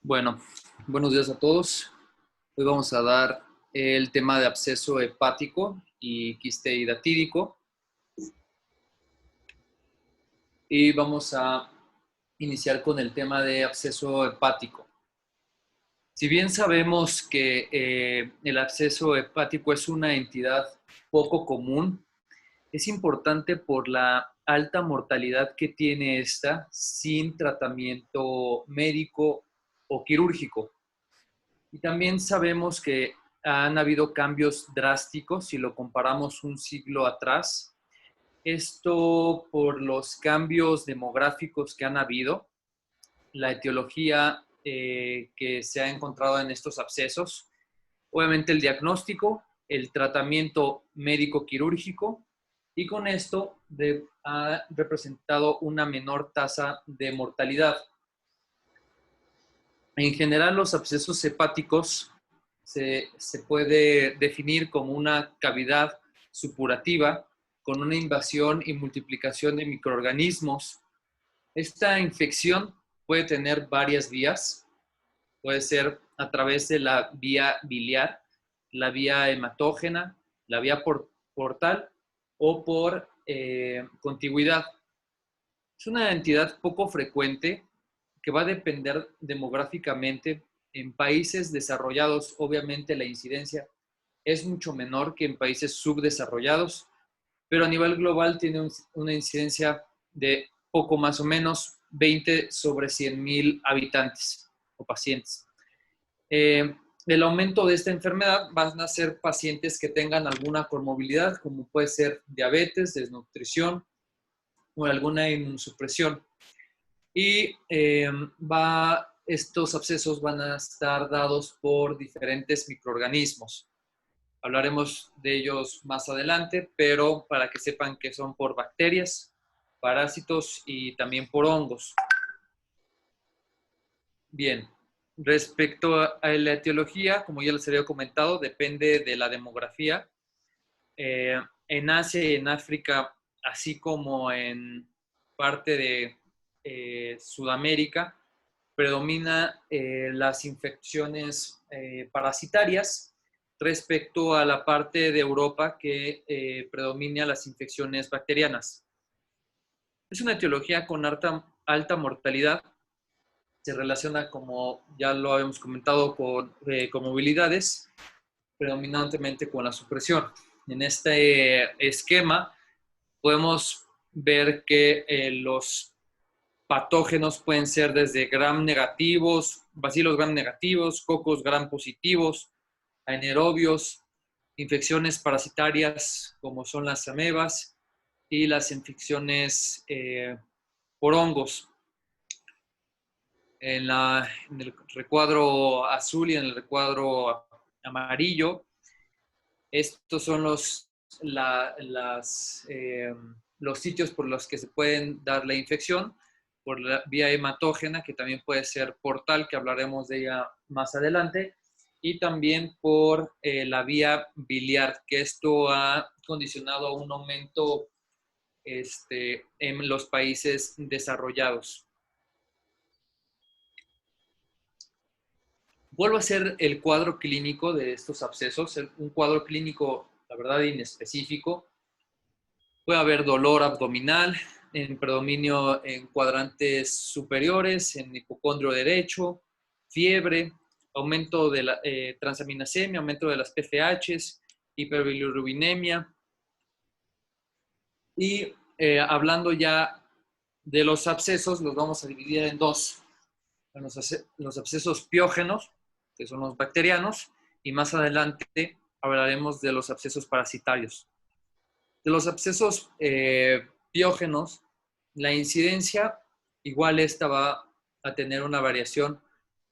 Bueno, buenos días a todos. Hoy vamos a dar el tema de absceso hepático y quiste hidatídico. Y vamos a iniciar con el tema de absceso hepático. Si bien sabemos que el absceso hepático es una entidad poco común, es importante por la alta mortalidad que tiene esta sin tratamiento médico o quirúrgico. Y también sabemos que han habido cambios drásticos si lo comparamos un siglo atrás. Esto por los cambios demográficos que han habido, la etiología que se ha encontrado en estos abscesos, obviamente el diagnóstico, el tratamiento médico-quirúrgico, y con esto ha representado una menor tasa de mortalidad. En general, los abscesos hepáticos se puede definir como una cavidad supurativa con una invasión y multiplicación de microorganismos. Esta infección puede tener varias vías. Puede ser a través de la vía biliar, la vía hematógena, la vía portal o por contigüidad. Es una entidad poco frecuente que va a depender demográficamente. En países desarrollados, obviamente la incidencia es mucho menor que en países subdesarrollados, pero a nivel global tiene una incidencia de poco más o menos 20 sobre 100,000 habitantes o pacientes. El aumento de esta enfermedad van a ser pacientes que tengan alguna comorbilidad, como puede ser diabetes, desnutrición o alguna inmunosupresión. Y estos abscesos van a estar dados por diferentes microorganismos. Hablaremos de ellos más adelante, pero para que sepan que son por bacterias, parásitos y también por hongos. Bien, respecto a la etiología, como ya les había comentado, depende de la demografía. En Asia y en África, así como en parte de Sudamérica, predomina las infecciones parasitarias respecto a la parte de Europa que predomina las infecciones bacterianas. Es una etiología con alta mortalidad. Se relaciona, como ya lo habíamos comentado, con comorbilidades, predominantemente con la supresión. En este esquema podemos ver que los patógenos pueden ser desde gram negativos, bacilos gram negativos, cocos gram positivos, anaerobios, infecciones parasitarias como son las amebas y las infecciones por hongos. En el recuadro azul y en el recuadro amarillo, estos son los sitios por los que se pueden dar la infección, por la vía hematógena, que también puede ser portal, que hablaremos de ella más adelante, y también por la vía biliar, que esto ha condicionado a un aumento en los países desarrollados. Vuelvo a hacer el cuadro clínico de estos abscesos, un cuadro clínico, la verdad, inespecífico. Puede haber dolor abdominal, en predominio en cuadrantes superiores, en hipocondrio derecho, fiebre, aumento de la transaminasemia, aumento de las PFHs, hiperbilirubinemia. Y hablando ya de los abscesos, los vamos a dividir en dos. Los abscesos piógenos, que son los bacterianos, y más adelante hablaremos de los abscesos parasitarios. De los abscesos piógenos, la incidencia, igual esta va a tener una variación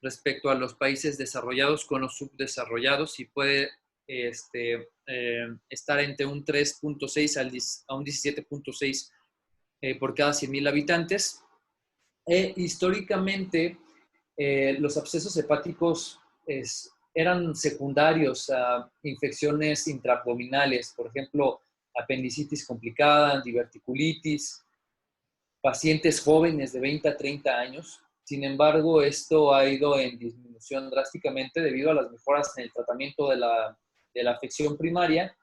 respecto a los países desarrollados con los subdesarrollados y puede estar entre un 3.6 a un 17.6 por cada 100,000 habitantes. Históricamente, los abscesos hepáticos eran secundarios a infecciones intraabdominales, por ejemplo, apendicitis complicada, diverticulitis, pacientes jóvenes de 20 a 30 años. Sin embargo, esto ha ido en disminución drásticamente debido a las mejoras en el tratamiento de la afección primaria,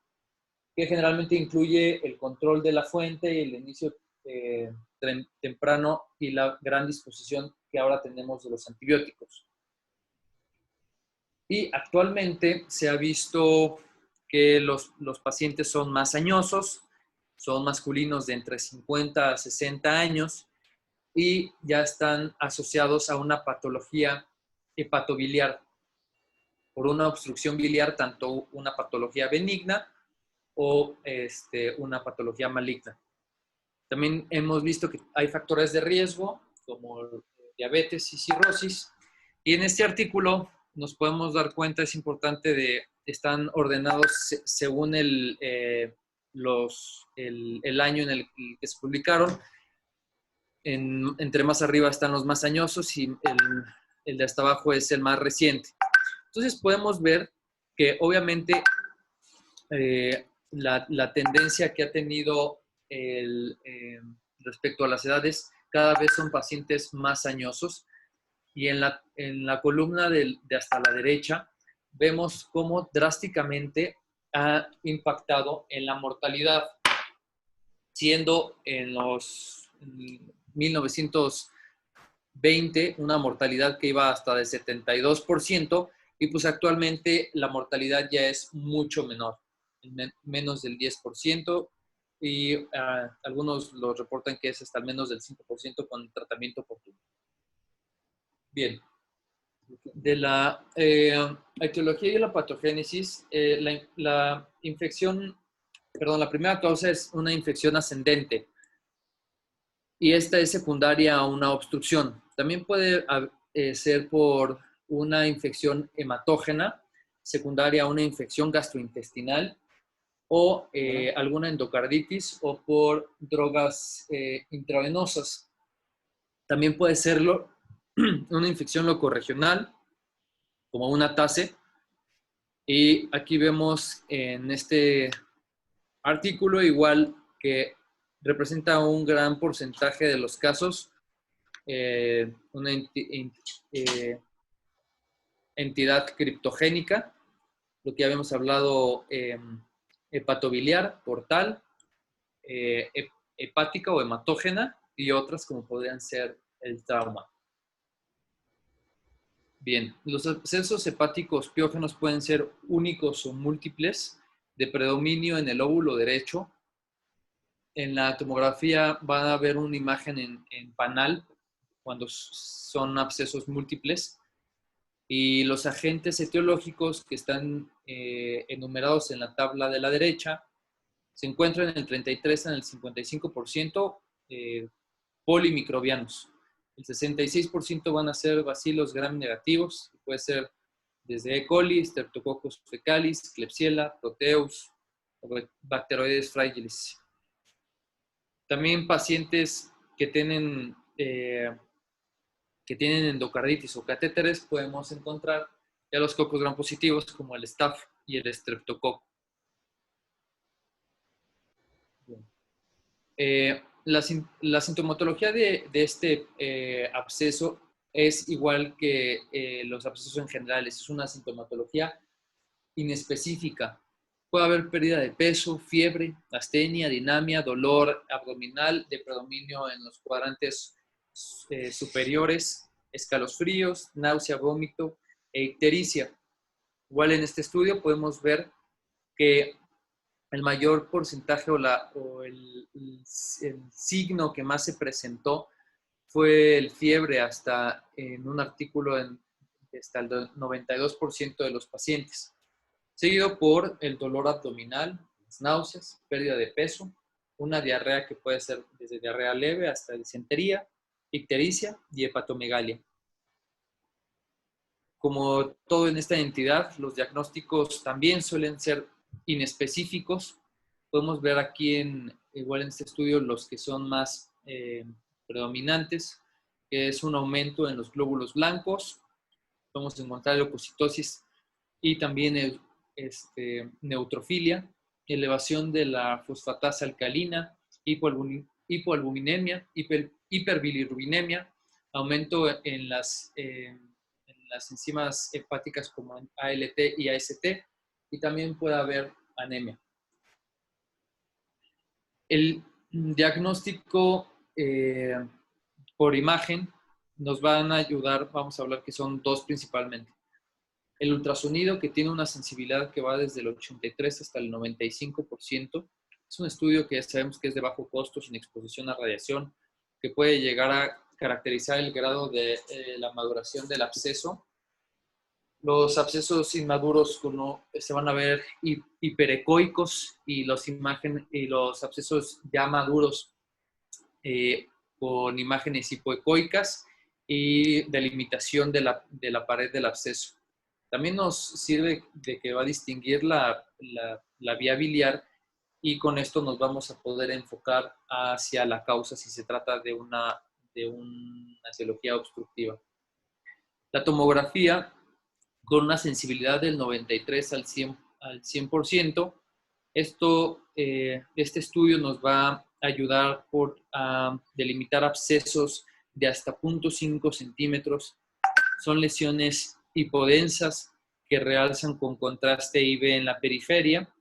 que generalmente incluye el control de la fuente y el inicio temprano y la gran disposición que ahora tenemos de los antibióticos. Y actualmente se ha visto que los pacientes son más añosos, son masculinos de entre 50 a 60 años y ya están asociados a una patología hepatobiliar por una obstrucción biliar, tanto una patología benigna o una patología maligna. También hemos visto que hay factores de riesgo como diabetes y cirrosis. Y en este artículo nos podemos dar cuenta, es importante, están ordenados según el año en el que se publicaron. Entre más arriba están los más añosos y el de hasta abajo es el más reciente. Entonces podemos ver que obviamente la tendencia que ha tenido respecto a las edades, cada vez son pacientes más añosos. Y en la columna de hasta la derecha vemos cómo drásticamente ha impactado en la mortalidad, siendo en los 1920 una mortalidad que iba hasta del 72%, y pues actualmente la mortalidad ya es mucho menor, menos del 10%, y algunos lo reportan que es hasta menos del 5% con tratamiento oportuno. Bien, de la etiología y la patogénesis, la primera causa es una infección ascendente y esta es secundaria a una obstrucción. También puede ser por una infección hematógena, secundaria a una infección gastrointestinal o alguna endocarditis o por drogas intravenosas. También puede serlo una infección locorregional, como una TASE. Y aquí vemos en este artículo igual que representa un gran porcentaje de los casos una entidad criptogénica, lo que ya habíamos hablado, hepatobiliar, portal, hepática o hematógena, y otras como podrían ser el trauma. Bien, los abscesos hepáticos piógenos pueden ser únicos o múltiples, de predominio en el óvulo derecho. En la tomografía van a ver una imagen en panal cuando son abscesos múltiples. Y los agentes etiológicos que están enumerados en la tabla de la derecha se encuentran en el 33 en el 55% polimicrobianos. El 66% van a ser bacilos gram negativos, que puede ser desde E. coli, Streptococcus fecalis, Klebsiella, Proteus, o Bacteroides fragilis. También pacientes que tienen endocarditis o catéteres, podemos encontrar ya los cocos gram positivos como el Staph y el Streptococo. La sintomatología de este absceso es igual que los abscesos en general, es una sintomatología inespecífica. Puede haber pérdida de peso, fiebre, astenia, dinamia, dolor abdominal de predominio en los cuadrantes superiores, escalofríos, náusea, vómito e ictericia. Igual en este estudio podemos ver que el mayor porcentaje o el signo que más se presentó fue el fiebre, hasta en un artículo hasta el 92% de los pacientes, seguido por el dolor abdominal, las náuseas, pérdida de peso, una diarrea que puede ser desde diarrea leve hasta disentería, ictericia y hepatomegalia. Como todo en esta entidad, los diagnósticos también suelen ser inespecíficos. Podemos ver aquí, igual en este estudio, los que son más predominantes, que es un aumento en los glóbulos blancos. Podemos encontrar leucocitosis y también neutrofilia, elevación de la fosfatasa alcalina, hipoalbuminemia, hiperbilirrubinemia, aumento en las enzimas hepáticas como ALT y AST, y también puede haber anemia. El diagnóstico por imagen nos van a ayudar, vamos a hablar que son dos principalmente. El ultrasonido, que tiene una sensibilidad que va desde el 83 hasta el 95%. Es un estudio que sabemos que es de bajo costo, sin exposición a radiación, que puede llegar a caracterizar el grado de la maduración del absceso. Los abscesos inmaduros se van a ver hiperecoicos, y los abscesos ya maduros con imágenes hipoecoicas y delimitación de la pared del absceso. También nos sirve de que va a distinguir la vía biliar, y con esto nos vamos a poder enfocar hacia la causa si se trata de una etiología obstructiva. La tomografía, con una sensibilidad del 93 al 100%, este estudio nos va a ayudar a delimitar abscesos de hasta 0.5 centímetros. Son lesiones hipodensas que realzan con contraste IV en la periferia,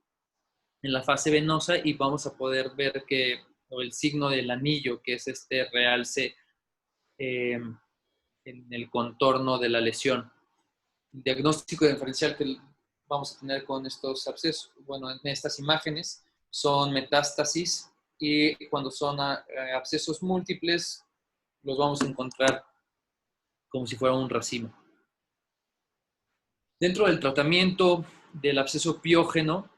en la fase venosa, y vamos a poder ver el signo del anillo, que es este realce en el contorno de la lesión. El diagnóstico diferencial que vamos a tener con estos abscesos, bueno, en estas imágenes, son metástasis, y cuando son abscesos múltiples, los vamos a encontrar como si fuera un racimo. Dentro del tratamiento del absceso piógeno,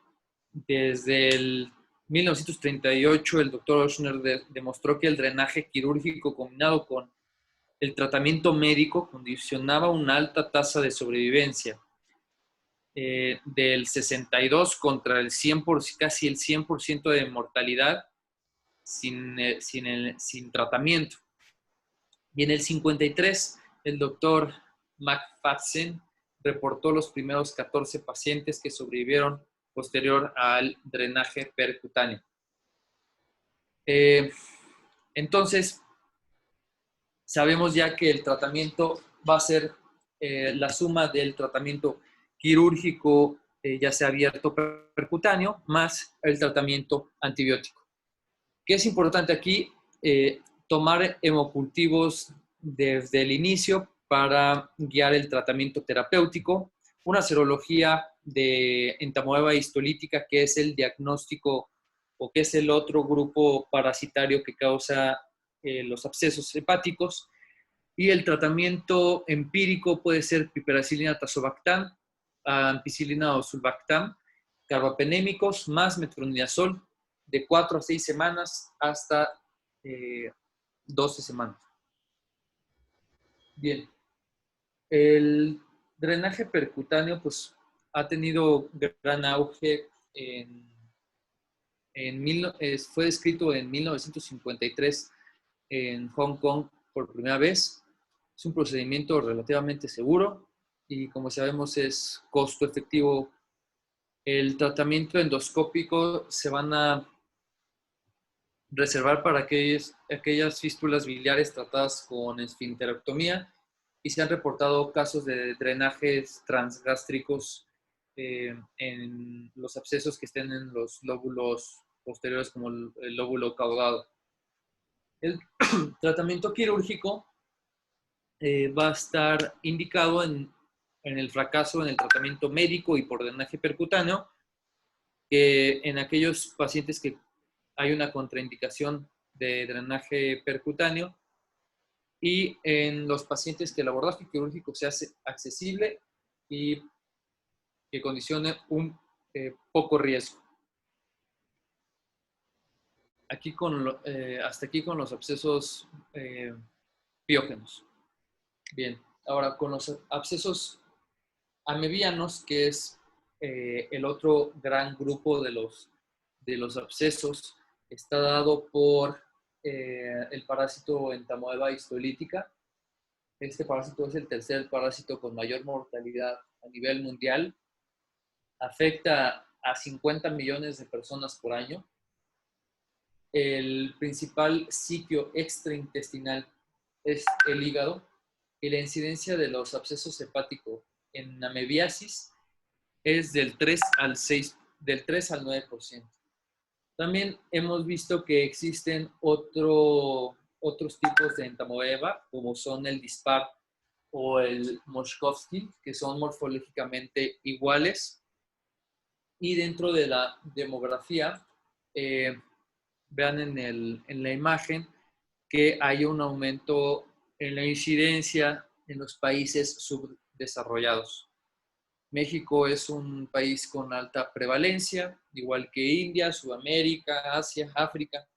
desde el 1938, el doctor Ochsner demostró que el drenaje quirúrgico combinado con el tratamiento médico condicionaba una alta tasa de sobrevivencia, del 62 contra el 100%, casi el 100% de mortalidad sin tratamiento. Y en el 53, el doctor McFadden reportó los primeros 14 pacientes que sobrevivieron posterior al drenaje percutáneo. Entonces, sabemos ya que el tratamiento va a ser la suma del tratamiento quirúrgico, ya sea abierto percutáneo, más el tratamiento antibiótico. ¿Qué es importante aquí? Tomar hemocultivos desde el inicio para guiar el tratamiento terapéutico, una serología de entamoeba histolítica, que es el diagnóstico o que es el otro grupo parasitario que causa los abscesos hepáticos, y el tratamiento empírico puede ser piperacilina tazobactam, ampicilina o sulbactam, carbapenémicos más metronidazol, de 4 a 6 semanas hasta 12 semanas. Bien, el drenaje percutáneo pues ha tenido gran auge fue descrito en 1953 en Hong Kong por primera vez. Es un procedimiento relativamente seguro y, como sabemos, es costo efectivo. El tratamiento endoscópico se van a reservar para aquellas fístulas biliares tratadas con esfinterectomía, y se han reportado casos de drenajes transgástricos en los abscesos que estén en los lóbulos posteriores, como el lóbulo caudado. El tratamiento quirúrgico va a estar indicado en el fracaso en el tratamiento médico y por drenaje percutáneo, que en aquellos pacientes que hay una contraindicación de drenaje percutáneo, y en los pacientes que el abordaje quirúrgico sea accesible y que condicione un poco riesgo. Hasta aquí con los abscesos piógenos. Bien, ahora con los abscesos amebianos, que es el otro gran grupo de los abscesos, está dado por el parásito entamoeba histolítica. Este parásito es el tercer parásito con mayor mortalidad a nivel mundial. Afecta a 50 millones de personas por año. El principal sitio extraintestinal es el hígado, y la incidencia de los abscesos hepáticos en amebiasis es del 3 al 9%. También hemos visto que existen otros tipos de entamoeba, como son el dispar o el Moshkovsky, que son morfológicamente iguales. Y dentro de la demografía, vean en la imagen que hay un aumento en la incidencia en los países subdesarrollados. México es un país con alta prevalencia, igual que India, Sudamérica, Asia, África.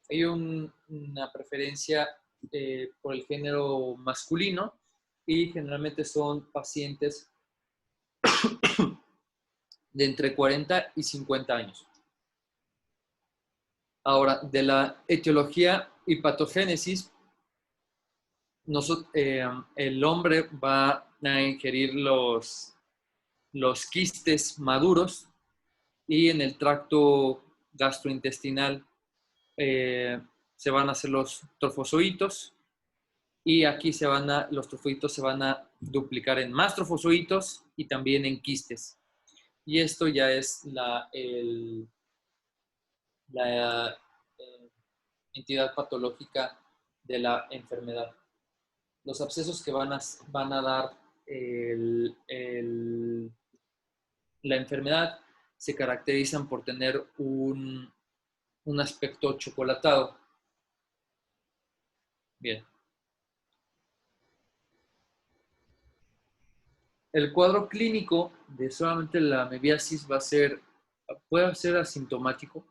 Hay una preferencia por el género masculino y generalmente son pacientes de entre 40 y 50 años. Ahora, de la etiología y patogénesis, el hombre va a ingerir los quistes maduros y en el tracto gastrointestinal se van a hacer los trofozoitos y aquí los trofozoitos se van a duplicar en más trofozoitos y también en quistes. Y esto ya es la entidad patológica de la enfermedad. Los abscesos que van a dar la enfermedad se caracterizan por tener un aspecto chocolatado. Bien. El cuadro clínico de solamente la amebiasis puede ser asintomático.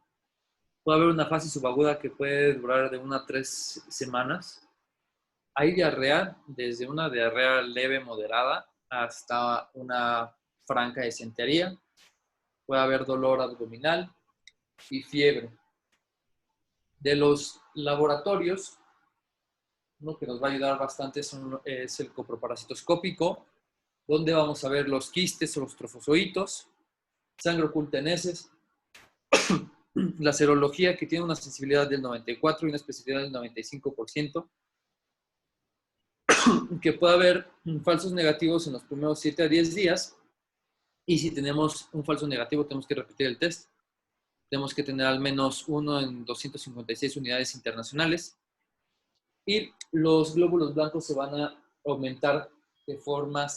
Puede haber una fase subaguda que puede durar de 1 a 3 semanas. Hay diarrea, desde una diarrea leve moderada hasta una franca disentería. Puede haber dolor abdominal y fiebre. De los laboratorios, uno que nos va a ayudar bastante es el coproparasitoscópico, donde vamos a ver los quistes o los trofozoitos, sangre oculta en heces, la serología que tiene una sensibilidad del 94% y una especificidad del 95%, que puede haber falsos negativos en los primeros 7 a 10 días, y si tenemos un falso negativo tenemos que repetir el test. Tenemos que tener al menos uno en 256 unidades internacionales, y los glóbulos blancos se van a aumentar de forma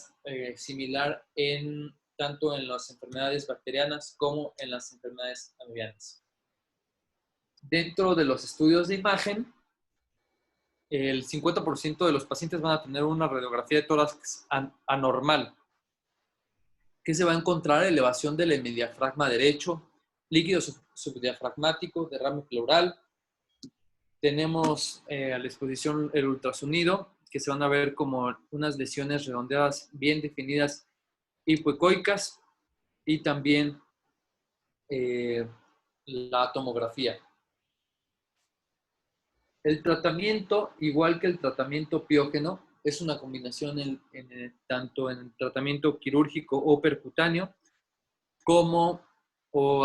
similar tanto en las enfermedades bacterianas como en las enfermedades amebianas. Dentro de los estudios de imagen, el 50% de los pacientes van a tener una radiografía de tórax anormal. ¿Qué se va a encontrar? Elevación del hemidiafragma derecho, líquido subdiafragmático, derrame pleural. Tenemos a la exposición el ultrasonido, que se van a ver como unas lesiones redondeadas bien definidas hipoecoicas, y también la tomografía. El tratamiento, igual que el tratamiento piógeno, es una combinación tanto en tratamiento quirúrgico o percutáneo como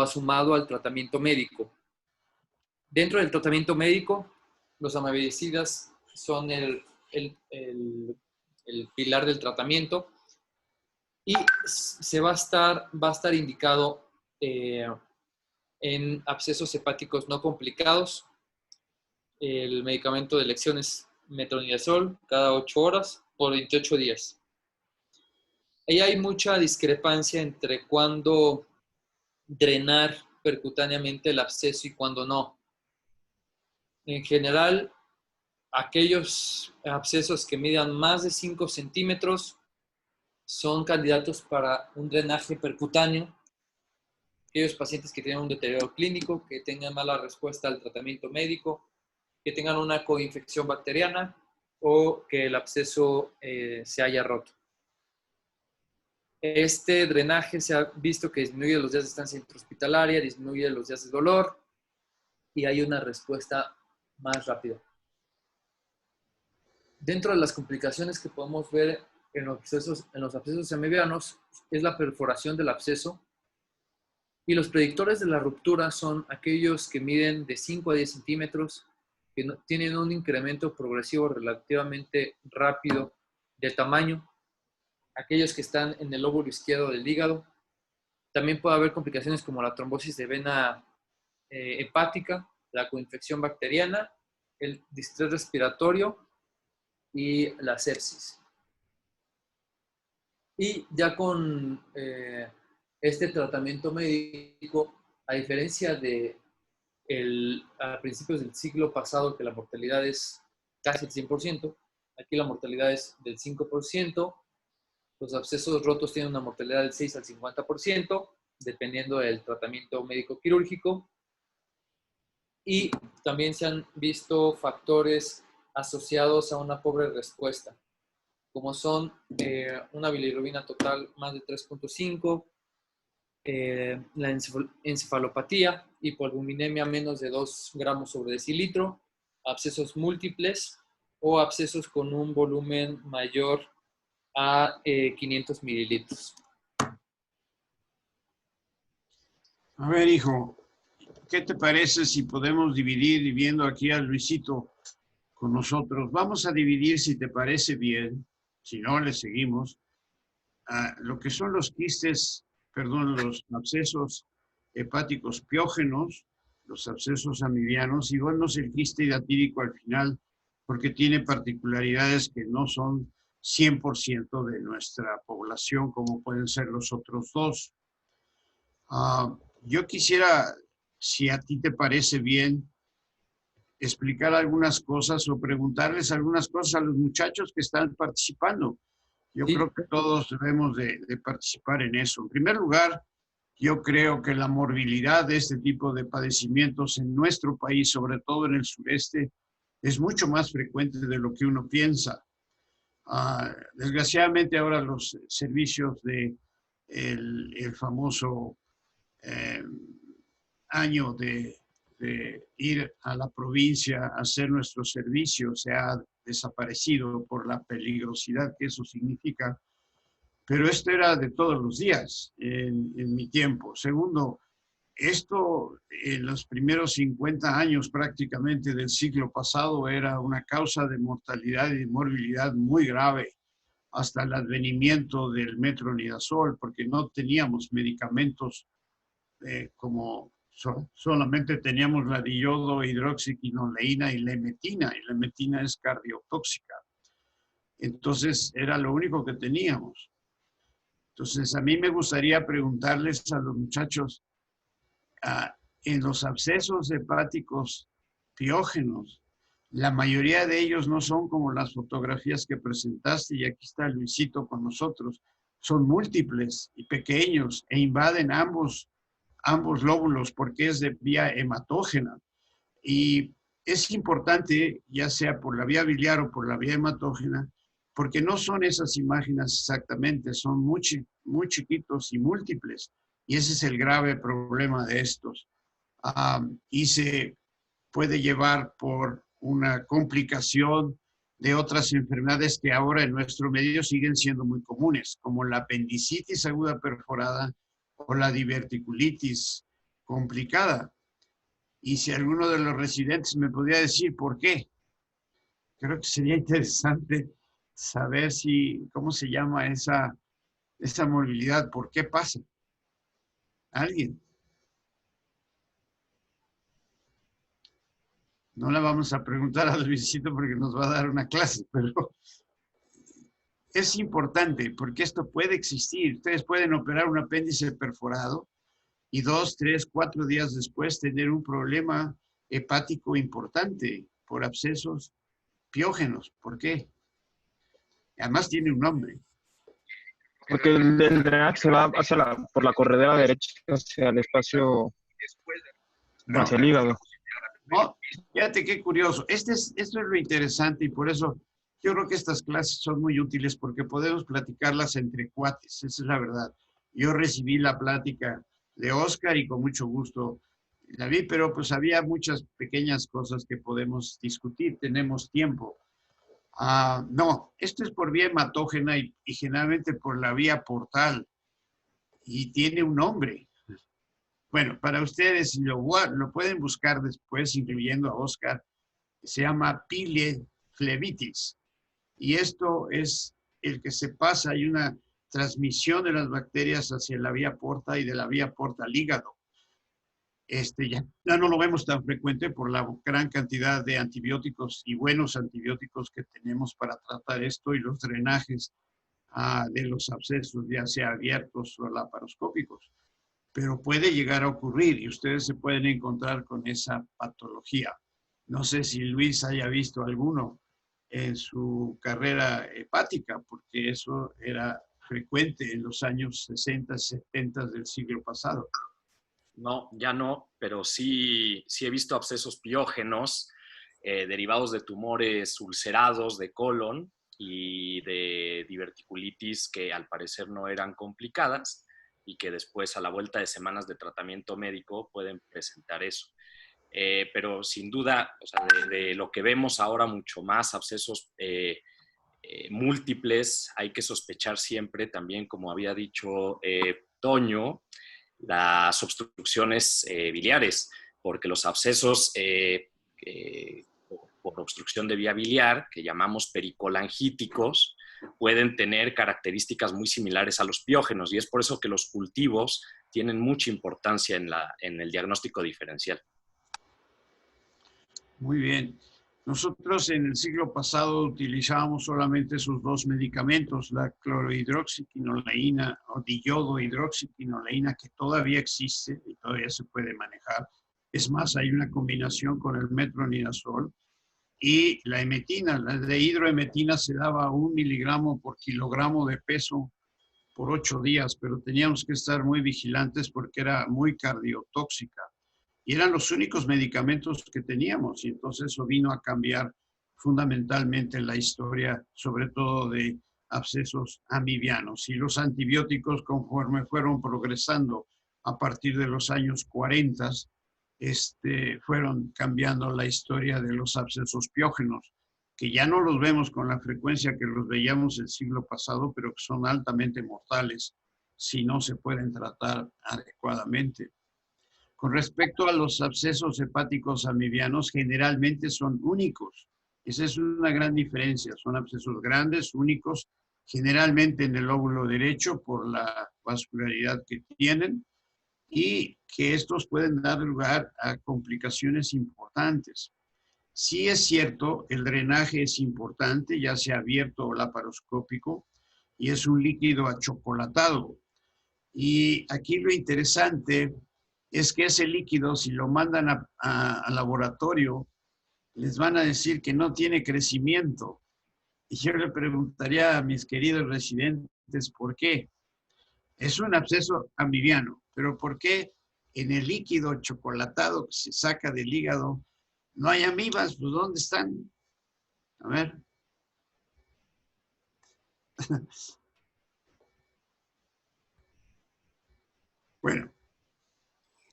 sumado al tratamiento médico. Dentro del tratamiento médico, los amebicidas son el pilar del tratamiento, y va a estar indicado en abscesos hepáticos no complicados. El medicamento de elección es metronidazol cada 8 horas por 28 días. Ahí hay mucha discrepancia entre cuándo drenar percutáneamente el absceso y cuándo no. En general, aquellos abscesos que midan más de 5 centímetros son candidatos para un drenaje percutáneo. Aquellos pacientes que tienen un deterioro clínico, que tengan mala respuesta al tratamiento médico, que tengan una coinfección bacteriana o que el absceso se haya roto. Este drenaje se ha visto que disminuye los días de estancia intrahospitalaria, disminuye los días de dolor y hay una respuesta más rápida. Dentro de las complicaciones que podemos ver en los abscesos amebianos es la perforación del absceso, y los predictores de la ruptura son aquellos que miden de 5 a 10 centímetros, que tienen un incremento progresivo relativamente rápido de tamaño, aquellos que están en el lóbulo izquierdo del hígado. También puede haber complicaciones como la trombosis de vena hepática, la coinfección bacteriana, el distrés respiratorio y la sepsis. Y ya con este tratamiento médico, a diferencia de a principios del siglo pasado, que la mortalidad es casi el 100%, aquí la mortalidad es del 5%, los abscesos rotos tienen una mortalidad del 6 al 50%, dependiendo del tratamiento médico quirúrgico. Y también se han visto factores asociados a una pobre respuesta, como son una bilirrubina total más de 3.5, la encefalopatía, hipoalbuminemia menos de 2 gramos sobre decilitro, abscesos múltiples o abscesos con un volumen mayor a 500 mililitros. A ver, hijo, ¿qué te parece si podemos dividir, y viendo aquí a Luisito con nosotros? Vamos a dividir, si te parece bien, si no, le seguimos, a lo que son los quistes, perdón, los abscesos hepáticos piógenos, los abscesos amibianos, y bueno, el quiste hidatídico al final, porque tiene particularidades que no son 100% de nuestra población, como pueden ser los otros dos. Yo quisiera, si a ti te parece bien, explicar algunas cosas o preguntarles algunas cosas a los muchachos que están participando. Yo creo que todos debemos de participar en eso. En primer lugar, yo creo que la morbilidad de este tipo de padecimientos en nuestro país, sobre todo en el sureste, es mucho más frecuente de lo que uno piensa. Desgraciadamente ahora los servicios de el famoso año de ir a la provincia a hacer nuestro servicio se ha desaparecido por la peligrosidad que eso significa, pero esto era de todos los días en mi tiempo. Segundo, esto en los primeros 50 años prácticamente del siglo pasado era una causa de mortalidad y de morbilidad muy grave hasta el advenimiento del metronidazol, porque no teníamos medicamentos como solamente teníamos la diodo, hidroxiquinoleína y la emetina es cardiotóxica. Entonces era lo único que teníamos. Entonces a mí me gustaría preguntarles a los muchachos, en los abscesos hepáticos piógenos, la mayoría de ellos no son como las fotografías que presentaste, y aquí está Luisito con nosotros, son múltiples y pequeños e invaden ambos lóbulos porque es de vía hematógena. Y es importante, ya sea por la vía biliar o por la vía hematógena, porque no son esas imágenes exactamente, son muy chiquitos y múltiples. Y ese es el grave problema de estos. Y se puede llevar por una complicación de otras enfermedades que ahora en nuestro medio siguen siendo muy comunes, como la apendicitis aguda perforada o la diverticulitis complicada. Y si alguno de los residentes me podría decir por qué, creo que sería interesante saber cómo se llama esa morbilidad, por qué pasa. ¿Alguien? No la vamos a preguntar a Luisito porque nos va a dar una clase, pero es importante porque esto puede existir. Ustedes pueden operar un apéndice perforado y 2, 3, 4 días después tener un problema hepático importante por abscesos piógenos. ¿Por qué? Además tiene un nombre. Porque el drenaje se va por la corredera derecha hacia el espacio, No, hacia el hígado. no, fíjate qué curioso. Esto es lo interesante y por eso yo creo que estas clases son muy útiles porque podemos platicarlas entre cuates, esa es la verdad. Yo recibí la plática de Oscar y con mucho gusto la vi, pero pues había muchas pequeñas cosas que podemos discutir, tenemos tiempo. No, esto es por vía hematógena y generalmente por la vía portal y tiene un nombre. Bueno, para ustedes lo pueden buscar después, incluyendo a Oscar, se llama pileflebitis. Y esto es el que se pasa, hay una transmisión de las bacterias hacia la vía porta y de la vía porta al hígado. Ya no lo vemos tan frecuente por la gran cantidad de antibióticos y buenos antibióticos que tenemos para tratar esto y los drenajes de los abscesos, ya sea abiertos o laparoscópicos. Pero puede llegar a ocurrir y ustedes se pueden encontrar con esa patología. No sé si Luis haya visto alguno en su carrera hepática, porque eso era frecuente en los años 60, 70 del siglo pasado. No, ya no, pero sí he visto abscesos piógenos derivados de tumores ulcerados de colon y de diverticulitis que al parecer no eran complicadas y que después a la vuelta de semanas de tratamiento médico pueden presentar eso. Pero sin duda, o sea, de lo que vemos ahora mucho más abscesos múltiples, hay que sospechar siempre también, como había dicho Toño, las obstrucciones biliares, porque los abscesos por obstrucción de vía biliar, que llamamos pericolangíticos, pueden tener características muy similares a los piógenos y es por eso que los cultivos tienen mucha importancia en el diagnóstico diferencial. Muy bien. Nosotros en el siglo pasado utilizábamos solamente esos dos medicamentos, la clorhidroxiquinoleína o diodohidroxiquinoleína, que todavía existe y todavía se puede manejar. Es más, hay una combinación con el metronidazol y la emetina. La de hidroemetina se daba 1 miligramo por kilogramo de peso por 8 días, pero teníamos que estar muy vigilantes porque era muy cardiotóxica. Y eran los únicos medicamentos que teníamos, y entonces eso vino a cambiar fundamentalmente la historia, sobre todo de abscesos amibianos. Y los antibióticos, conforme fueron progresando a partir de los años 40, fueron cambiando la historia de los abscesos piógenos, que ya no los vemos con la frecuencia que los veíamos el siglo pasado, pero que son altamente mortales si no se pueden tratar adecuadamente. Con respecto a los abscesos hepáticos amibianos, generalmente son únicos. Esa es una gran diferencia. Son abscesos grandes, únicos, generalmente en el lóbulo derecho por la vascularidad que tienen y que estos pueden dar lugar a complicaciones importantes. Sí es cierto, el drenaje es importante, ya sea abierto o laparoscópico, y es un líquido achocolatado. Y aquí lo interesante es que ese líquido, si lo mandan a laboratorio, les van a decir que no tiene crecimiento. Y yo le preguntaría a mis queridos residentes, ¿por qué? Es un absceso amibiano, pero ¿por qué en el líquido chocolatado que se saca del hígado no hay amibas? Pues ¿dónde están? A ver. Bueno.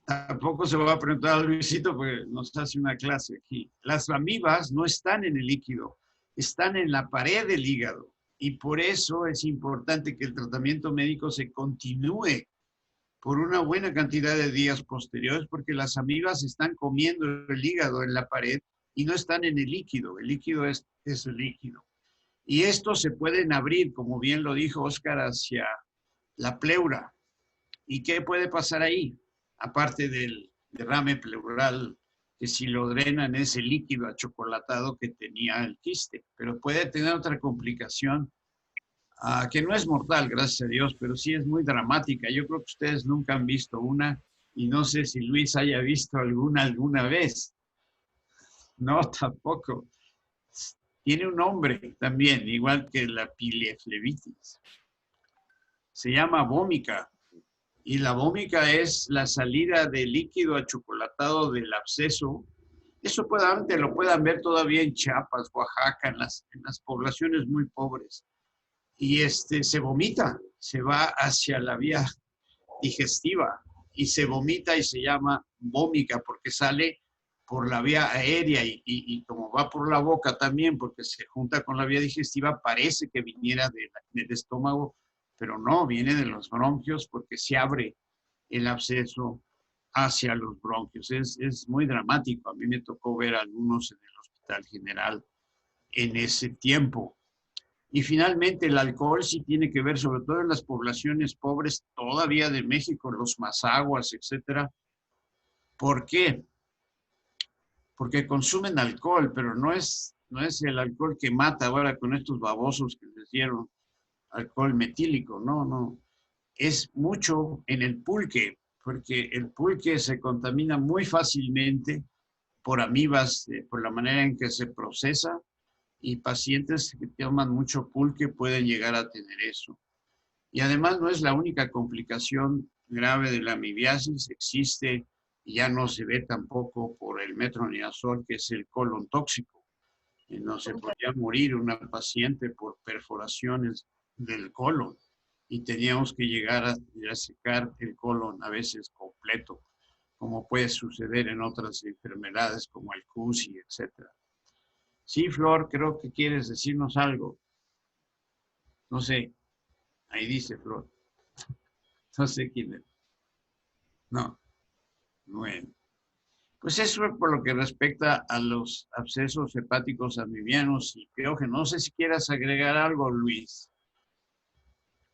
Tampoco se va a preguntar a Luisito porque nos hace una clase aquí. Las amibas no están en el líquido, están en la pared del hígado. Y por eso es importante que el tratamiento médico se continúe por una buena cantidad de días posteriores, porque las amibas están comiendo el hígado en la pared y no están en el líquido. El líquido es el líquido. Y estos se pueden abrir, como bien lo dijo Óscar, hacia la pleura. ¿Y qué puede pasar ahí? Aparte del derrame pleural, que si lo drenan es el líquido achocolatado que tenía el quiste, pero puede tener otra complicación que no es mortal, gracias a Dios, pero sí es muy dramática. Yo creo que ustedes nunca han visto una y no sé si Luis haya visto alguna vez. No, tampoco. Tiene un nombre también, igual que la pileflebitis. Se llama vómica. Y la vómica es la salida de líquido achocolatado del absceso. Eso lo puedan ver todavía en Chiapas, Oaxaca, en las poblaciones muy pobres. Y se vomita, se va hacia la vía digestiva y se vomita y se llama vómica porque sale por la vía aérea y como va por la boca también porque se junta con la vía digestiva, parece que viniera del estómago, pero no, viene de los bronquios porque se abre el absceso hacia los bronquios. Es muy dramático. A mí me tocó ver algunos en el Hospital General en ese tiempo. Y finalmente el alcohol sí tiene que ver, sobre todo en las poblaciones pobres todavía de México, los mazaguas, etcétera. ¿Por qué? Porque consumen alcohol, pero no es el alcohol que mata ahora con estos babosos que les dieron alcohol metílico, no. Es mucho en el pulque, porque el pulque se contamina muy fácilmente por amibas, por la manera en que se procesa, y pacientes que toman mucho pulque pueden llegar a tener eso. Y además no es la única complicación grave de la amibiasis, existe y ya no se ve tampoco por el metronidazol, que es el colon tóxico. No se podía morir una paciente por perforaciones del colon y teníamos que llegar a secar el colon a veces completo, como puede suceder en otras enfermedades como el CUSI, etc. Sí, Flor, creo que quieres decirnos algo. No sé, ahí dice Flor. No sé quién es. No, bueno. Pues eso es por lo que respecta a los abscesos hepáticos amibianos y piógenos. No sé si quieras agregar algo, Luis.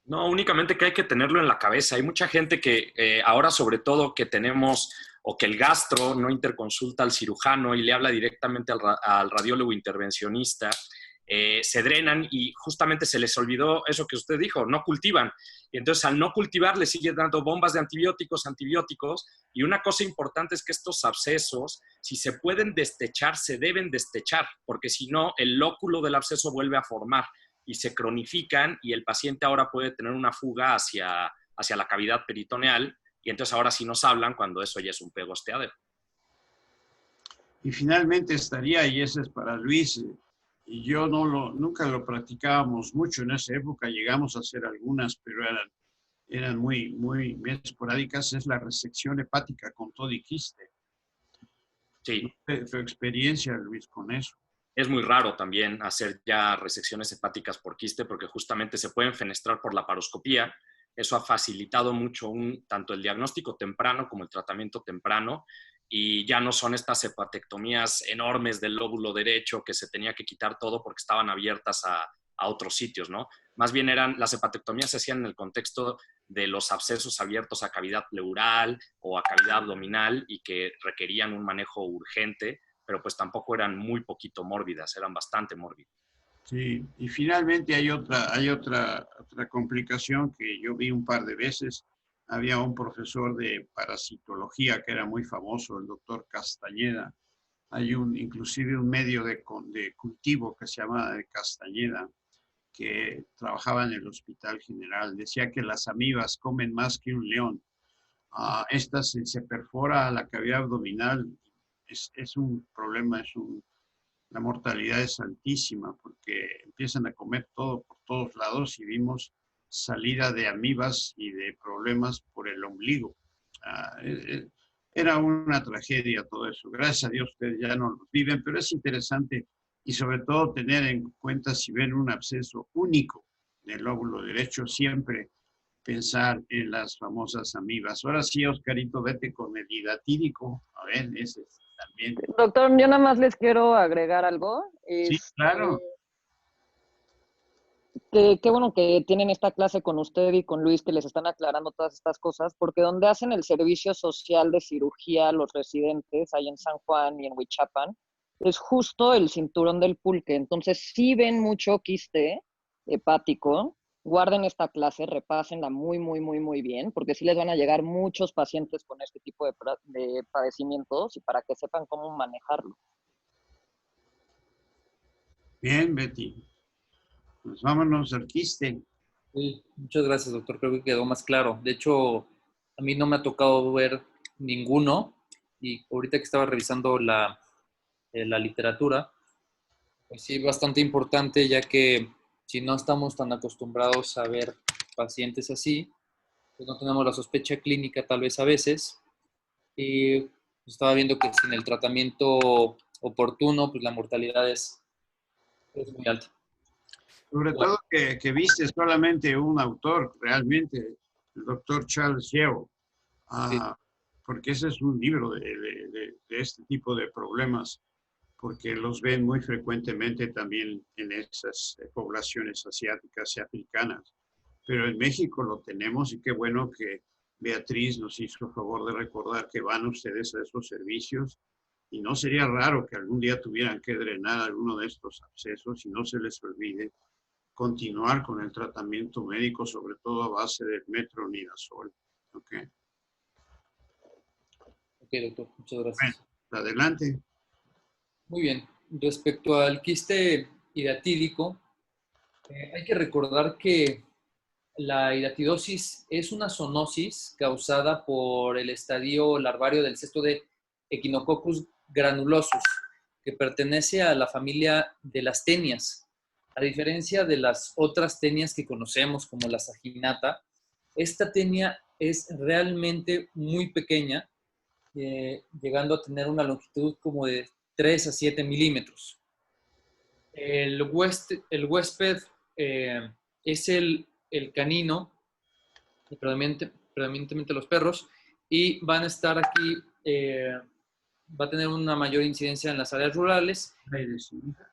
No, únicamente que hay que tenerlo en la cabeza. Hay mucha gente que ahora, sobre todo, que tenemos o que el gastro no interconsulta al cirujano y le habla directamente al radiólogo intervencionista, se drenan y justamente se les olvidó eso que usted dijo, no cultivan. Y entonces al no cultivar le siguen dando bombas de antibióticos, y una cosa importante es que estos abscesos, si se pueden destechar, se deben destechar, porque si no, el lóculo del absceso vuelve a formar y se cronifican y el paciente ahora puede tener una fuga hacia la cavidad peritoneal y entonces ahora sí nos hablan cuando eso ya es un pegosteadero. Y finalmente estaría, y ese es para Luis, y yo nunca lo practicábamos mucho en esa época, llegamos a hacer algunas, pero eran muy, muy esporádicas, es la resección hepática con todo y quiste. Sí. Tu experiencia, Luis, con eso. Es muy raro también hacer ya resecciones hepáticas por quiste porque justamente se pueden fenestrar por la paroscopía. Eso ha facilitado mucho tanto el diagnóstico temprano como el tratamiento temprano y ya no son estas hepatectomías enormes del lóbulo derecho que se tenía que quitar todo porque estaban abiertas a otros sitios, ¿no? Más bien las hepatectomías se hacían en el contexto de los abscesos abiertos a cavidad pleural o a cavidad abdominal y que requerían un manejo urgente, pero pues tampoco eran muy poquito mórbidas, eran bastante mórbidas. Sí, y finalmente hay otra complicación que yo vi un par de veces. Había un profesor de parasitología que era muy famoso, el doctor Castañeda. Hay inclusive un medio de cultivo que se llama Castañeda, que trabajaba en el Hospital General. Decía que las amibas comen más que un león. Estas se perfora la cavidad abdominal. Es un problema, la mortalidad es altísima porque empiezan a comer todo por todos lados y vimos salida de amibas y de problemas por el ombligo. Era una tragedia todo eso. Gracias a Dios ustedes ya no lo viven, pero es interesante y sobre todo tener en cuenta si ven un absceso único del lóbulo derecho, siempre pensar en las famosas amibas. Ahora sí, Oscarito, vete con el hidatídico. A ver, ese también. Doctor, yo nada más les quiero agregar algo. Sí, claro. Qué bueno que tienen esta clase con usted y con Luis, que les están aclarando todas estas cosas, porque donde hacen el servicio social de cirugía los residentes, ahí en San Juan y en Huichapan, es justo el cinturón del pulque. Entonces, si ven mucho quiste hepático, guarden esta clase, repásenla muy, muy, muy, muy bien, porque sí les van a llegar muchos pacientes con este tipo de padecimientos y para que sepan cómo manejarlo. Bien, Betty. Pues vámonos al quiste. Sí, muchas gracias, doctor. Creo que quedó más claro. De hecho, a mí no me ha tocado ver ninguno y ahorita que estaba revisando la literatura, pues sí, bastante importante, ya que si no estamos tan acostumbrados a ver pacientes así, pues no tenemos la sospecha clínica tal vez a veces. Y estaba viendo que sin el tratamiento oportuno, pues la mortalidad es muy alta. Sobre todo que viste solamente un autor, realmente, el doctor Charles Yeo, Sí. porque ese es un libro de este tipo de problemas. porque los ven muy frecuentemente también en esas poblaciones asiáticas y africanas. Pero en México lo tenemos y qué bueno que Beatriz nos hizo el favor de recordar que van ustedes a esos servicios y no sería raro que algún día tuvieran que drenar alguno de estos abscesos y no se les olvide continuar con el tratamiento médico, sobre todo a base del metronidazol. ¿Ok? Ok, doctor, muchas gracias. Bueno, adelante. Muy bien. Respecto al quiste hidatídico, hay que recordar que la hidatidosis es una zoonosis causada por el estadio larvario del cesto de Echinococcus granulosus, que pertenece a la familia de las tenias. A diferencia de las otras tenias que conocemos, como la saginata, esta tenia es realmente muy pequeña, llegando a tener una longitud como de 3 a 7 milímetros. El huésped es el canino, predominantemente los perros, y van a estar aquí, va a tener una mayor incidencia en las áreas rurales.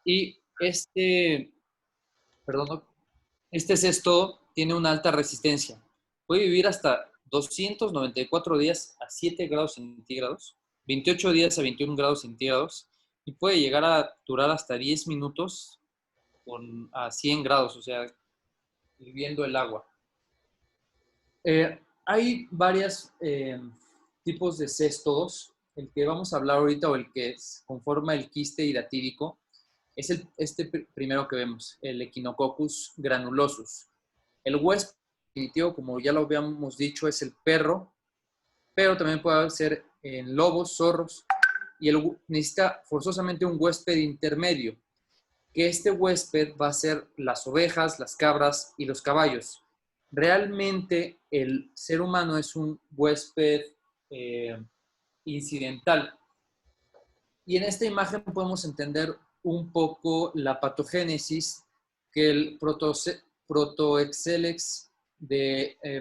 Y este cesto tiene una alta resistencia. Puede vivir hasta 294 días a 7 grados centígrados, 28 días a 21 grados centígrados, y puede llegar a durar hasta 10 minutos a 100 grados, o sea, hirviendo el agua. Hay varios tipos de céstodos. El que vamos a hablar ahorita, o el que conforma el quiste hidatídico, es este primero que vemos, el Echinococcus granulosus. El huésped definitivo, como ya lo habíamos dicho, es el perro, pero también puede ser en lobos, zorros, y necesita forzosamente un huésped intermedio, que este huésped va a ser las ovejas, las cabras y los caballos. Realmente el ser humano es un huésped incidental. Y en esta imagen podemos entender un poco la patogénesis, que el protoexelex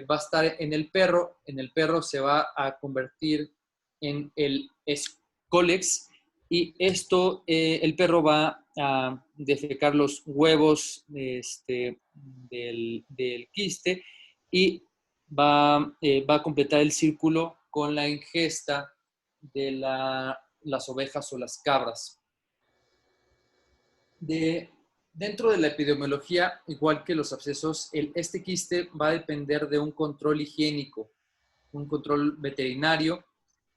va a estar en el perro. En el perro se va a convertir en el escolex, y esto, el perro va a defecar los huevos del quiste, y va a completar el círculo con la ingesta de las ovejas o las cabras. Dentro de la epidemiología, igual que los abscesos, este quiste va a depender de un control higiénico, un control veterinario,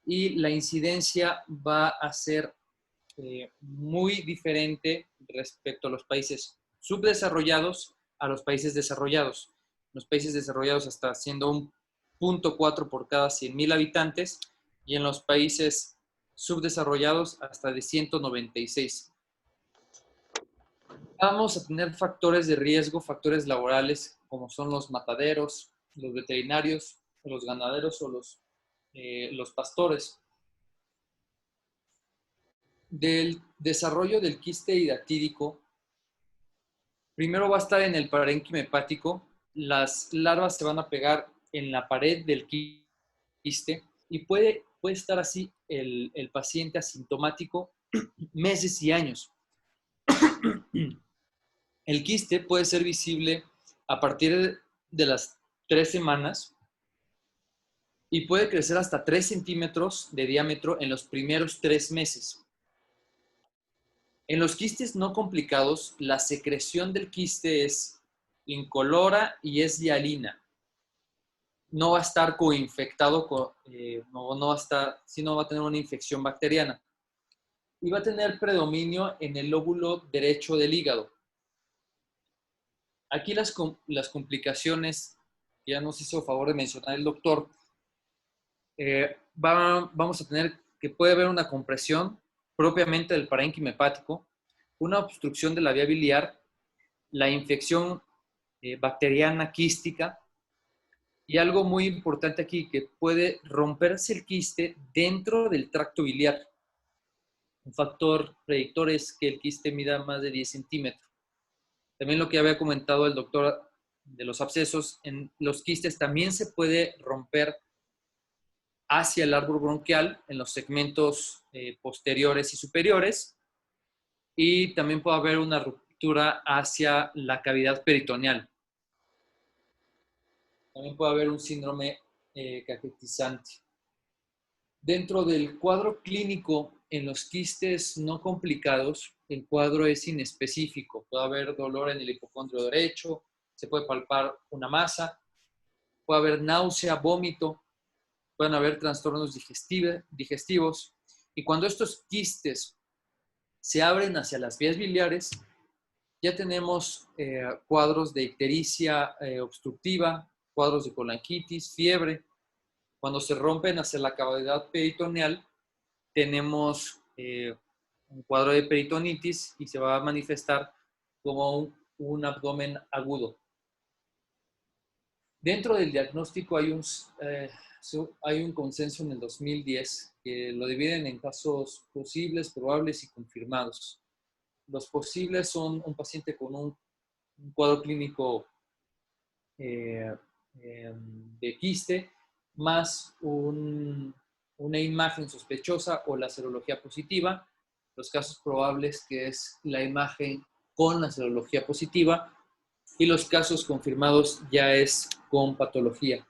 y la incidencia va a ser muy diferente respecto a los países subdesarrollados a los países desarrollados. Los países desarrollados hasta siendo un 0.4 por cada 100,000 habitantes, y en los países subdesarrollados hasta de 196. Vamos a tener factores de riesgo, factores laborales, como son los mataderos, los veterinarios, los ganaderos o los pastores. Del desarrollo del quiste hidatídico, primero va a estar en el parénquima hepático. Las larvas se van a pegar en la pared del quiste, y puede estar así el paciente asintomático meses y años. El quiste puede ser visible a partir de las 3 semanas y puede crecer hasta 3 centímetros de diámetro en los primeros 3 meses. En los quistes no complicados, la secreción del quiste es incolora y es hialina. No va a estar coinfectado, no va a tener una infección bacteriana. Y va a tener predominio en el lóbulo derecho del hígado. Aquí las complicaciones, que ya nos hizo favor de mencionar el doctor, vamos a tener que puede haber una compresión propiamente del parénquima hepático, una obstrucción de la vía biliar, la infección bacteriana quística, y algo muy importante aquí, que puede romperse el quiste dentro del tracto biliar. Un factor predictor es que el quiste mida más de 10 centímetros. También lo que había comentado el doctor de los abscesos, en los quistes también se puede romper hacia el árbol bronquial en los segmentos posteriores y superiores, y también puede haber una ruptura hacia la cavidad peritoneal. También puede haber un síndrome caquetizante. Dentro del cuadro clínico, en los quistes no complicados, el cuadro es inespecífico. Puede haber dolor en el hipocondrio derecho, se puede palpar una masa, puede haber náusea, vómito, pueden haber trastornos digestivos. Y cuando estos quistes se abren hacia las vías biliares, ya tenemos cuadros de ictericia obstructiva, cuadros de colangitis, fiebre. Cuando se rompen hacia la cavidad peritoneal, tenemos un cuadro de peritonitis y se va a manifestar como un abdomen agudo. Dentro del diagnóstico hay un consenso en el 2010 que lo dividen en casos posibles, probables y confirmados. Los posibles son un paciente con un cuadro clínico de quiste, más una imagen sospechosa o la serología positiva. Los casos probables, que es la imagen con la serología positiva, y los casos confirmados ya es con patología.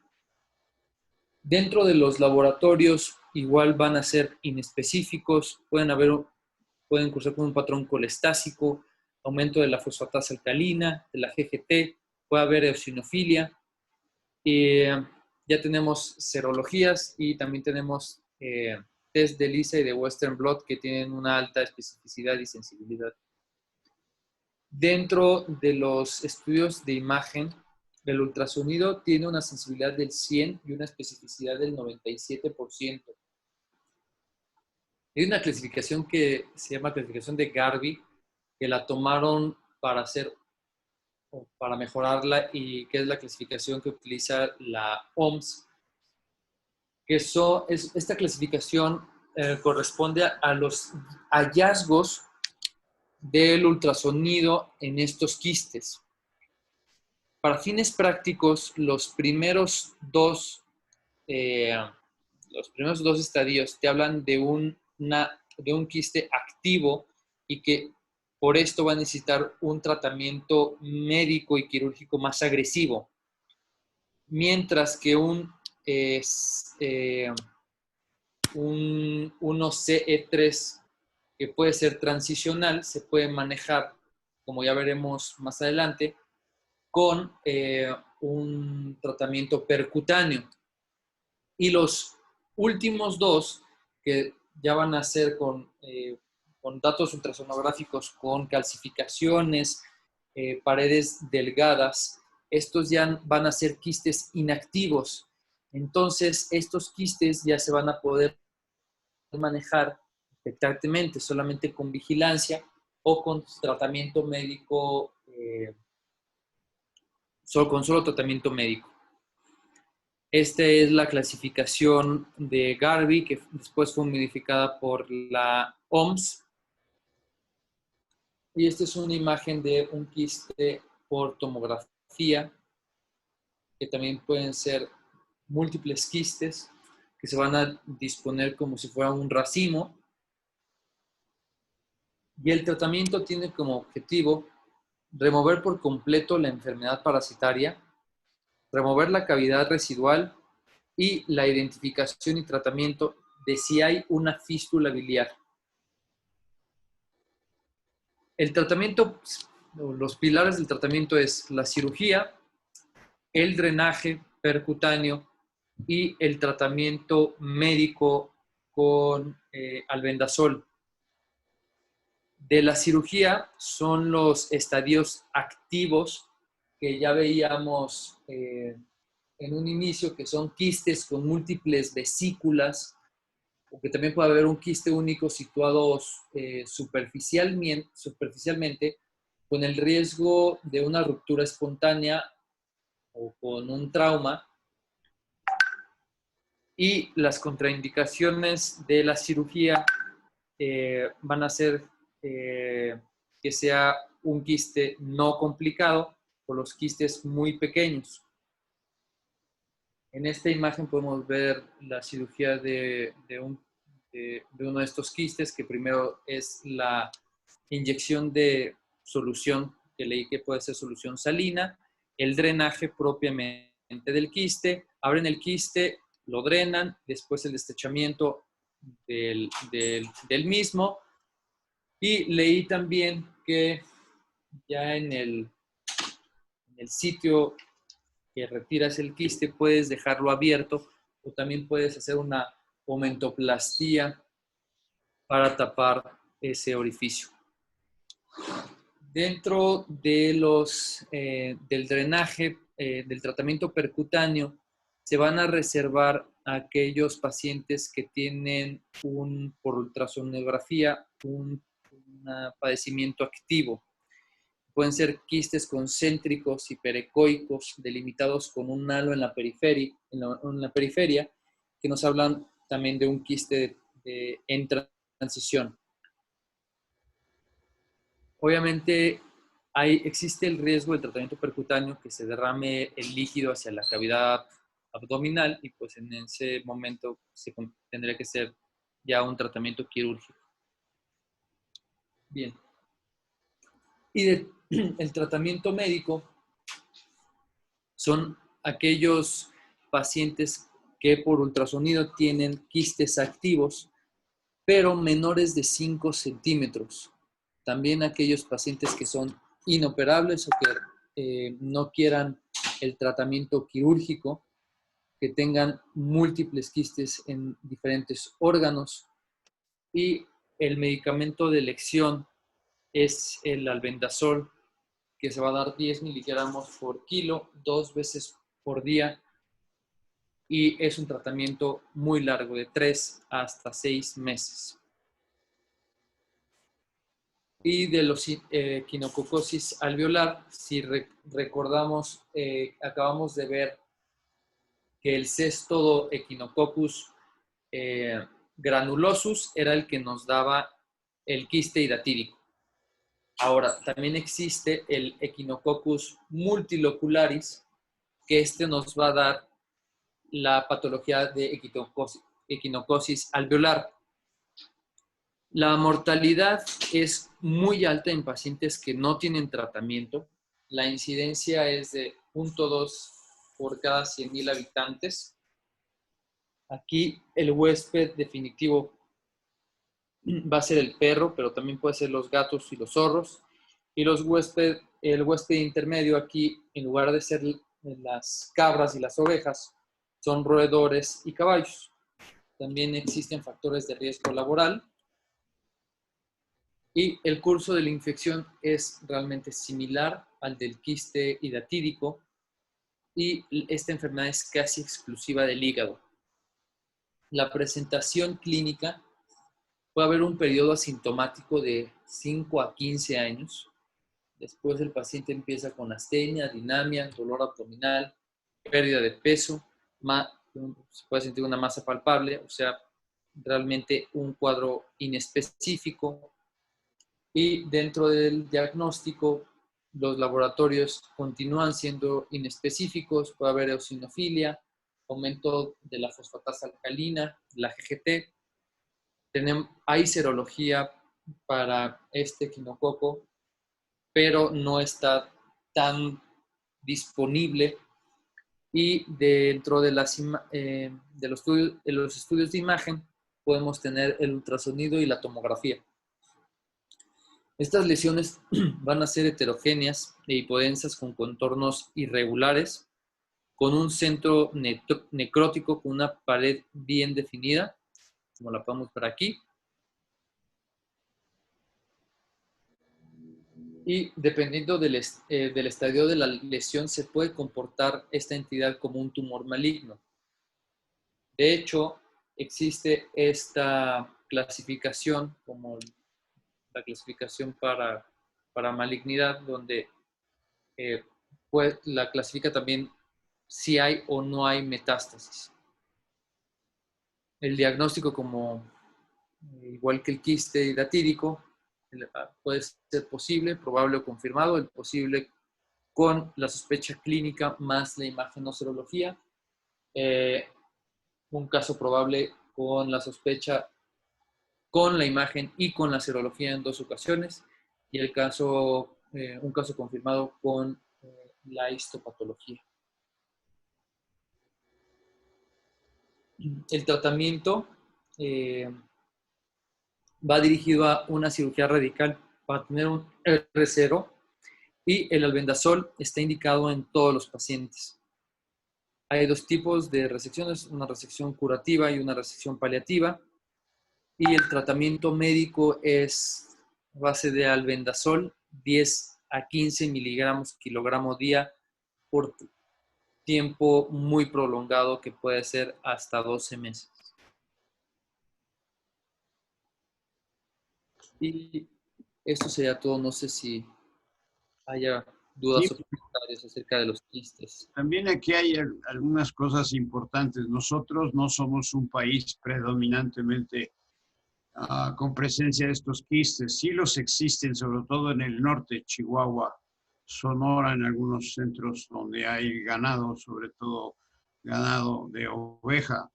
Dentro de los laboratorios igual van a ser inespecíficos, pueden cursar con un patrón colestásico, aumento de la fosfatasa alcalina, de la GGT, puede haber eosinofilia. Ya tenemos serologías y también tenemos test de Lisa y de Western Blot que tienen una alta especificidad y sensibilidad. Dentro de los estudios de imagen, el ultrasonido tiene una sensibilidad del 100 y una especificidad del 97%. Hay una clasificación que se llama clasificación de Garvey, que la tomaron para mejorarla, y que es la clasificación que utiliza la OMS. Esta clasificación corresponde a los hallazgos del ultrasonido en estos quistes. Para fines prácticos, los primeros dos estadios te hablan de un quiste activo y que por esto va a necesitar un tratamiento médico y quirúrgico más agresivo. Mientras que un 1CE3, que puede ser transicional, se puede manejar, como ya veremos más adelante, con un tratamiento percutáneo. Y los últimos dos, que ya van a ser con datos ultrasonográficos, con calcificaciones, paredes delgadas, estos ya van a ser quistes inactivos. Entonces, estos quistes ya se van a poder manejar expectantemente, solamente con vigilancia o con tratamiento médico, con solo tratamiento médico. Esta es la clasificación de Garvey, que después fue modificada por la OMS. Y esta es una imagen de un quiste por tomografía, que también pueden ser múltiples quistes, que se van a disponer como si fuera un racimo. Y el tratamiento tiene como objetivo remover por completo la enfermedad parasitaria, remover la cavidad residual y la identificación y tratamiento de si hay una fístula biliar. El tratamiento, los pilares del tratamiento es la cirugía, el drenaje percutáneo y el tratamiento médico con albendazol. De la cirugía son los estadios activos que ya veíamos en un inicio, que son quistes con múltiples vesículas, o que también puede haber un quiste único situado superficialmente, con el riesgo de una ruptura espontánea o con un trauma. Y las contraindicaciones de la cirugía van a ser que sea un quiste no complicado o los quistes muy pequeños. En esta imagen podemos ver la cirugía de uno de estos quistes, que primero es la inyección de solución, que leí que puede ser solución salina, el drenaje propiamente del quiste, abren el quiste, lo drenan, después el destechamiento del mismo. Y leí también que ya en el sitio que retiras el quiste puedes dejarlo abierto o también puedes hacer una omentoplastía para tapar ese orificio. Dentro de del drenaje, del tratamiento percutáneo, se van a reservar aquellos pacientes que tienen por ultrasonografía un padecimiento activo. Pueden ser quistes concéntricos y perecoicos delimitados con un halo en la periferia, que nos hablan también de un quiste en transición. Obviamente existe el riesgo del tratamiento percutáneo que se derrame el líquido hacia la cavidad abdominal y pues en ese momento tendría que ser ya un tratamiento quirúrgico. Bien. Y el tratamiento médico son aquellos pacientes que por ultrasonido tienen quistes activos, pero menores de 5 centímetros. También aquellos pacientes que son inoperables o que no quieran el tratamiento quirúrgico, que tengan múltiples quistes en diferentes órganos. Y el medicamento de elección es el albendazol, que se va a dar 10 miligramos por kilo, 2 veces por día. Y es un tratamiento muy largo, de 3 hasta 6 meses. Y de los equinococosis alveolar, si recordamos, acabamos de ver que el cestodo Echinococcus granulosus era el que nos daba el quiste hidatídico. Ahora, también existe el Echinococcus multilocularis, que nos va a dar la patología de equinocosis alveolar. La mortalidad es muy alta en pacientes que no tienen tratamiento. La incidencia es de 0.2 por cada 100,000 habitantes. Aquí el huésped definitivo va a ser el perro, pero también puede ser los gatos y los zorros. Y el huésped intermedio aquí, en lugar de ser las cabras y las ovejas, son roedores y caballos. También existen factores de riesgo laboral. Y el curso de la infección es realmente similar al del quiste hidatídico y esta enfermedad es casi exclusiva del hígado. La presentación clínica puede haber un periodo asintomático de 5 a 15 años. Después el paciente empieza con astenia, dinamia, dolor abdominal, pérdida de peso, se puede sentir una masa palpable, o sea, realmente un cuadro inespecífico. Y dentro del diagnóstico, los laboratorios continúan siendo inespecíficos. Puede haber eosinofilia, aumento de la fosfatasa alcalina, la GGT. Hay serología para este equinococo, pero no está tan disponible. Y dentro de los estudios de imagen podemos tener el ultrasonido y la tomografía. Estas lesiones van a ser heterogéneas e hipodensas con contornos irregulares, con un centro necrótico con una pared bien definida, como la podemos ver aquí. Y dependiendo del estadio de la lesión, se puede comportar esta entidad como un tumor maligno. De hecho, existe esta clasificación como la clasificación para malignidad, donde la clasifica también si hay o no hay metástasis. El diagnóstico, igual que el quiste hidatídico, puede ser posible, probable o confirmado. El posible con la sospecha clínica más la imagenoserología. Un caso probable con la sospecha, con la imagen y con la serología en 2 ocasiones. y el caso, un caso confirmado con la histopatología. El tratamiento va dirigido a una cirugía radical para tener un R0 y el albendazol está indicado en todos los pacientes. Hay dos tipos de resecciones, una resección curativa y una resección paliativa. Y el tratamiento médico es a base de albendazol, 10 a 15 miligramos kilogramo día por tiempo muy prolongado que puede ser hasta 12 meses. Y esto sería todo. No sé si haya dudas Sí. o comentarios acerca de los quistes. También aquí hay algunas cosas importantes. Nosotros no somos un país predominantemente con presencia de estos quistes. Sí los existen, sobre todo en el norte, Chihuahua, Sonora, en algunos centros donde hay ganado, sobre todo ganado de oveja.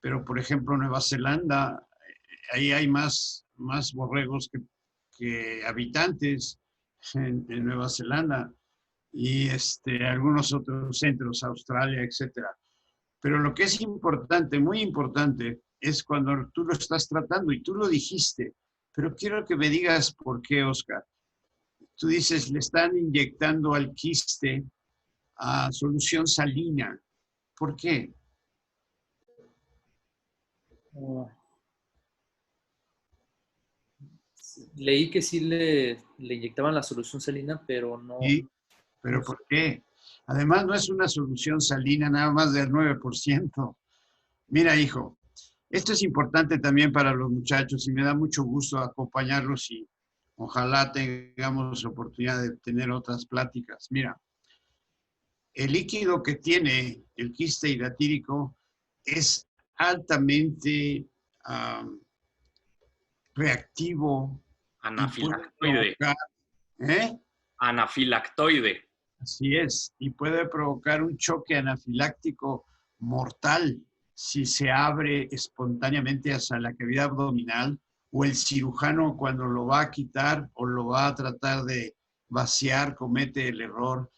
Pero, por ejemplo, Nueva Zelanda, ahí hay más borregos que habitantes en Nueva Zelanda y algunos otros centros, Australia, etcétera. Pero lo que es importante, muy importante, es cuando tú lo estás tratando y tú lo dijiste, pero quiero que me digas por qué, Oscar. Tú dices, le están inyectando al quiste a solución salina. ¿Por qué? Leí que sí le inyectaban la solución salina, pero no. ¿Sí? ¿Pero por qué? Además, no es una solución salina nada más del 9%. Mira, hijo, esto es importante también para los muchachos y me da mucho gusto acompañarlos y ojalá tengamos oportunidad de tener otras pláticas. Mira, el líquido que tiene el quiste hidatídico es altamente reactivo y puede Anafilactoide. provocar, ¿eh? Anafilactoide. Así es, y puede provocar un choque anafiláctico mortal si se abre espontáneamente hacia la cavidad abdominal o el cirujano cuando lo va a quitar o lo va a tratar de vaciar comete el error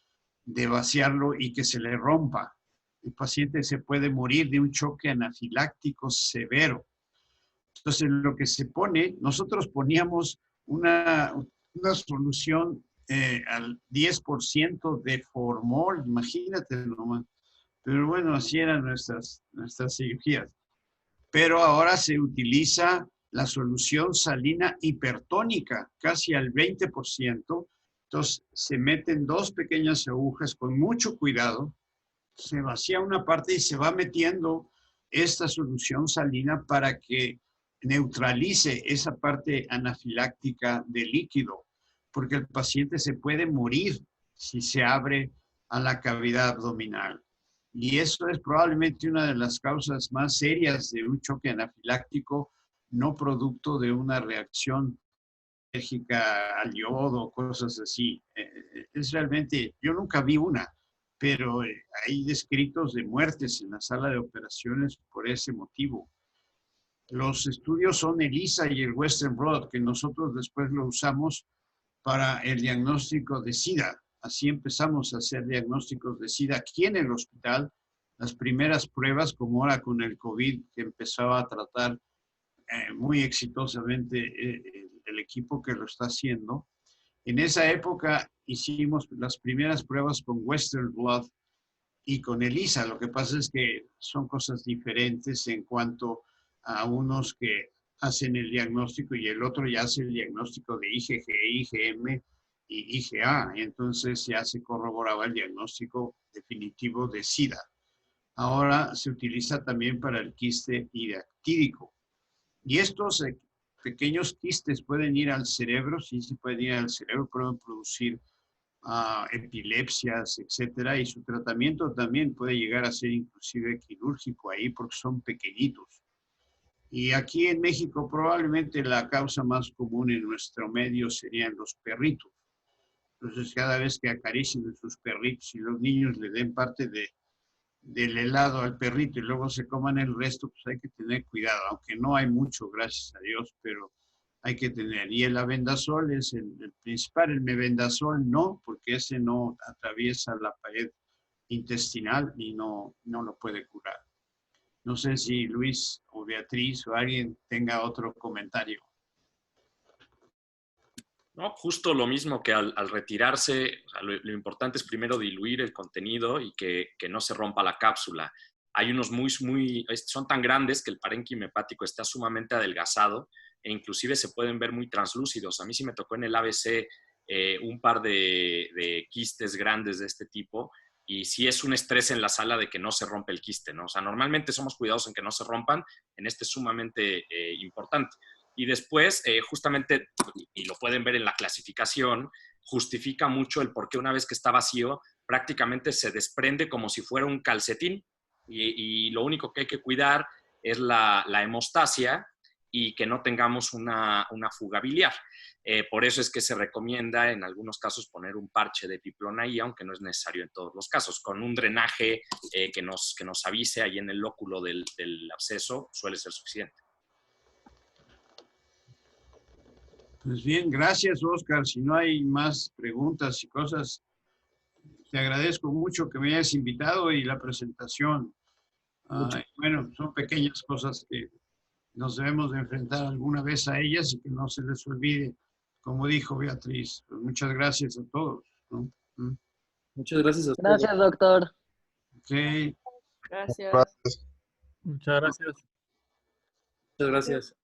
de vaciarlo y que se le rompa. El paciente se puede morir de un choque anafiláctico severo. Entonces, lo que se pone, nosotros poníamos una solución al 10% de formol, imagínate nomás. Pero bueno, así eran nuestras cirugías. Pero ahora se utiliza la solución salina hipertónica, casi al 20%. Entonces, se meten dos pequeñas agujas con mucho cuidado, se vacía una parte y se va metiendo esta solución salina para que neutralice esa parte anafiláctica del líquido, porque el paciente se puede morir si se abre a la cavidad abdominal. Y eso es probablemente una de las causas más serias de un choque anafiláctico, no producto de una reacción alérgica al yodo, cosas así. Es realmente, yo nunca vi una, pero hay descritos de muertes en la sala de operaciones por ese motivo. Los estudios son ELISA y el Western Blot, que nosotros después lo usamos para el diagnóstico de SIDA. Así empezamos a hacer diagnósticos de SIDA aquí en el hospital. Las primeras pruebas, como ahora con el COVID, que empezaba a tratar muy exitosamente el equipo que lo está haciendo. En esa época hicimos las primeras pruebas con Western Blot y con ELISA. Lo que pasa es que son cosas diferentes en cuanto a unos que hacen el diagnóstico y el otro ya hace el diagnóstico de IgG, IgM y IgA. Y entonces ya se corroboraba el diagnóstico definitivo de SIDA. Ahora se utiliza también para el quiste hidatídico. Y estos pequeños quistes pueden ir al cerebro, sí se pueden ir al cerebro, pueden producir epilepsias, etcétera, y su tratamiento también puede llegar a ser inclusive quirúrgico ahí porque son pequeñitos. Y aquí en México probablemente la causa más común en nuestro medio serían los perritos. Entonces cada vez que acaricien a sus perritos y los niños le den parte del helado al perrito y luego se coman el resto, pues hay que tener cuidado, aunque no hay mucho, gracias a Dios, pero hay que tener. Y el avendazol es el principal, el mebendazol no, porque ese no atraviesa la pared intestinal y no lo puede curar. No sé si Luis o Beatriz o alguien tenga otro comentario. No, justo lo mismo que al retirarse, o sea, lo importante es primero diluir el contenido y que no se rompa la cápsula. Hay unos son tan grandes que el parénquima hepático está sumamente adelgazado e inclusive se pueden ver muy translúcidos. A mí sí me tocó en el ABC un par de quistes grandes de este tipo y sí es un estrés en la sala de que no se rompe el quiste, ¿no? O sea, normalmente somos cuidadosos en que no se rompan, en este es sumamente importante. Y después, justamente, y lo pueden ver en la clasificación, justifica mucho el por qué una vez que está vacío, prácticamente se desprende como si fuera un calcetín. Y lo único que hay que cuidar es la hemostasia y que no tengamos una fuga biliar. Por eso es que se recomienda en algunos casos poner un parche de Pipilona I, aunque no es necesario en todos los casos. Con un drenaje que nos avise ahí en el lóculo del absceso suele ser suficiente. Pues bien, gracias, Oscar. Si no hay más preguntas y cosas, te agradezco mucho que me hayas invitado y la presentación. Bueno, son pequeñas cosas que nos debemos de enfrentar alguna vez a ellas y que no se les olvide, como dijo Beatriz. Pues muchas gracias a todos, ¿no? Muchas gracias a ustedes. Gracias, doctor. Okay. Gracias. Muchas gracias. Muchas gracias.